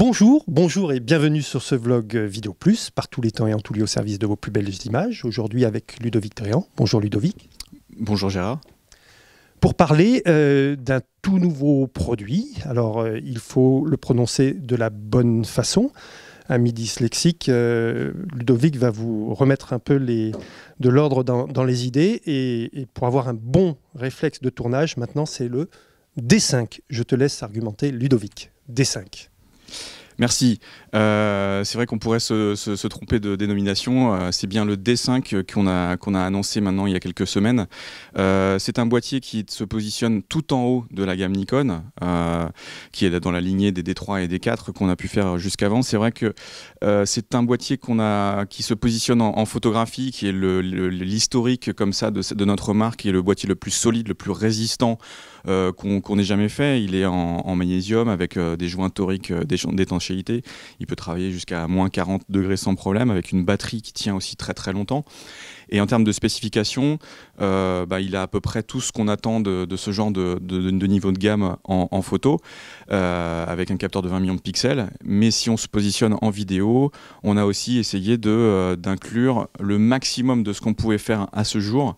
Bonjour et bienvenue sur ce vlog Vidéo Plus, par tous les temps et en tous lieux au service de vos plus belles images. Aujourd'hui avec Ludovic Tréant. Bonjour Ludovic. Bonjour Gérard. Pour parler d'un tout nouveau produit, alors il faut le prononcer de la bonne façon. Ami dyslexique, Ludovic va vous remettre un peu de l'ordre dans les idées et pour avoir un bon réflexe de tournage, maintenant c'est le D5. Je te laisse argumenter Ludovic. D5. Merci. C'est vrai qu'on pourrait se tromper de dénomination. C'est bien le D5 qu'on a annoncé maintenant il y a quelques semaines. C'est un boîtier qui se positionne tout en haut de la gamme Nikon, qui est dans la lignée des D3 et D4 qu'on a pu faire jusqu'avant. C'est vrai que c'est un boîtier qui se positionne en photographie, qui est l'historique comme ça de notre marque, qui est le boîtier le plus solide, le plus résistant qu'on ait jamais fait. Il est en magnésium avec des joints toriques d'étanchéité. Il peut travailler jusqu'à moins 40 degrés sans problème, avec une batterie qui tient aussi très très longtemps. Et en termes de spécifications, il a à peu près tout ce qu'on attend de ce genre de niveau de gamme en photo, avec un capteur de 20 millions de pixels. Mais si on se positionne en vidéo, on a aussi essayé d'inclure le maximum de ce qu'on pouvait faire à ce jour.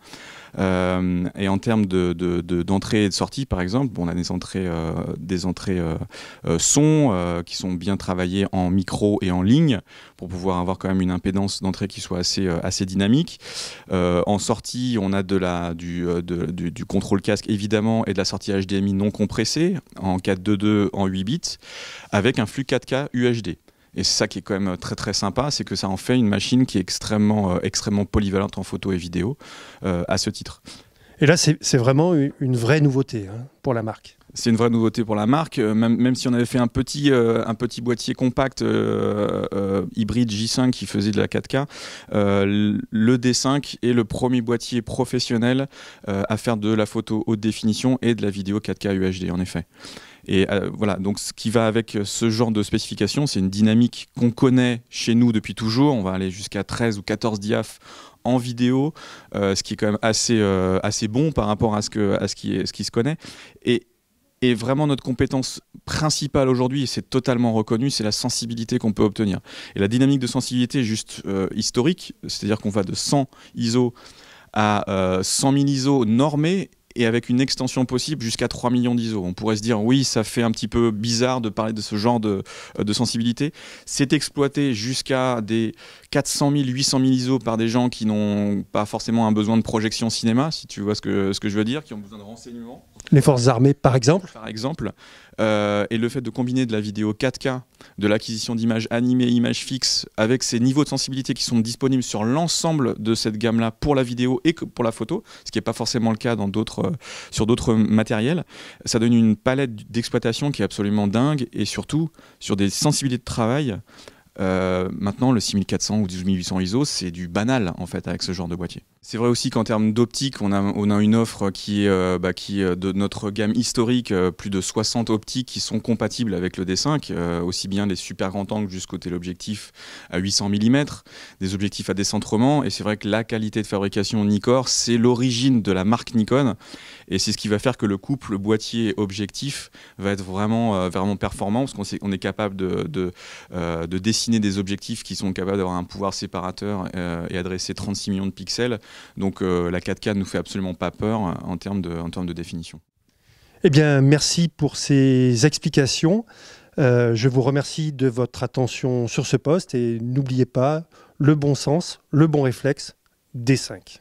Et en termes d'entrée et de sortie, par exemple, on a des entrées son qui sont bien travaillées en micro et en ligne pour pouvoir avoir quand même une impédance d'entrée qui soit assez dynamique. En sortie, on a du contrôle casque évidemment et de la sortie HDMI non compressée en 4.2.2 en 8 bits avec un flux 4K UHD. Et c'est ça qui est quand même très très sympa, c'est que ça en fait une machine qui est extrêmement polyvalente en photo et vidéo à ce titre. Et là, c'est vraiment une vraie nouveauté pour la marque. C'est une vraie nouveauté pour la marque, même si on avait fait un petit boîtier compact hybride J5 qui faisait de la 4K, le D5 est le premier boîtier professionnel à faire de la photo haute définition et de la vidéo 4K UHD en effet. Et voilà, donc ce qui va avec ce genre de spécification, c'est une dynamique qu'on connaît chez nous depuis toujours. On va aller jusqu'à 13 ou 14 diaph en vidéo, ce qui est quand même assez bon par rapport à ce qui se connaît. Et vraiment notre compétence principale aujourd'hui, et c'est totalement reconnu, c'est la sensibilité qu'on peut obtenir. Et la dynamique de sensibilité est juste historique, c'est-à-dire qu'on va de 100 ISO à 100 000 ISO normés, et avec une extension possible jusqu'à 3 millions d'ISO. On pourrait se dire, oui, ça fait un petit peu bizarre de parler de ce genre de sensibilité. C'est exploité jusqu'à des 400 000, 800 000 ISO par des gens qui n'ont pas forcément un besoin de projection cinéma, si tu vois ce que je veux dire, qui ont besoin de renseignements. Les forces armées, par exemple. Par exemple. Et le fait de combiner de la vidéo 4K, de l'acquisition d'images animées, images fixes, avec ces niveaux de sensibilité qui sont disponibles sur l'ensemble de cette gamme-là pour la vidéo et pour la photo, ce qui n'est pas forcément le cas sur d'autres matériels, ça donne une palette d'exploitation qui est absolument dingue et surtout sur des sensibilités de travail. Maintenant, le 6400 ou 12800 ISO, c'est du banal en fait avec ce genre de boîtier. C'est vrai aussi qu'en termes d'optique, on a une offre qui est de notre gamme historique, plus de 60 optiques qui sont compatibles avec le D5, aussi bien les super grands angles jusqu'au téléobjectif à 800 mm, des objectifs à décentrement. Et c'est vrai que la qualité de fabrication Nikkor, c'est l'origine de la marque Nikon. Et c'est ce qui va faire que le couple boîtier-objectif va être vraiment performant, parce qu'on est capable de dessiner des objectifs qui sont capables d'avoir un pouvoir séparateur et adresser 36 millions de pixels. Donc la 4K ne nous fait absolument pas peur en termes de définition. Eh bien, merci pour ces explications. Je vous remercie de votre attention sur ce poste et n'oubliez pas le bon sens, le bon réflexe, D5.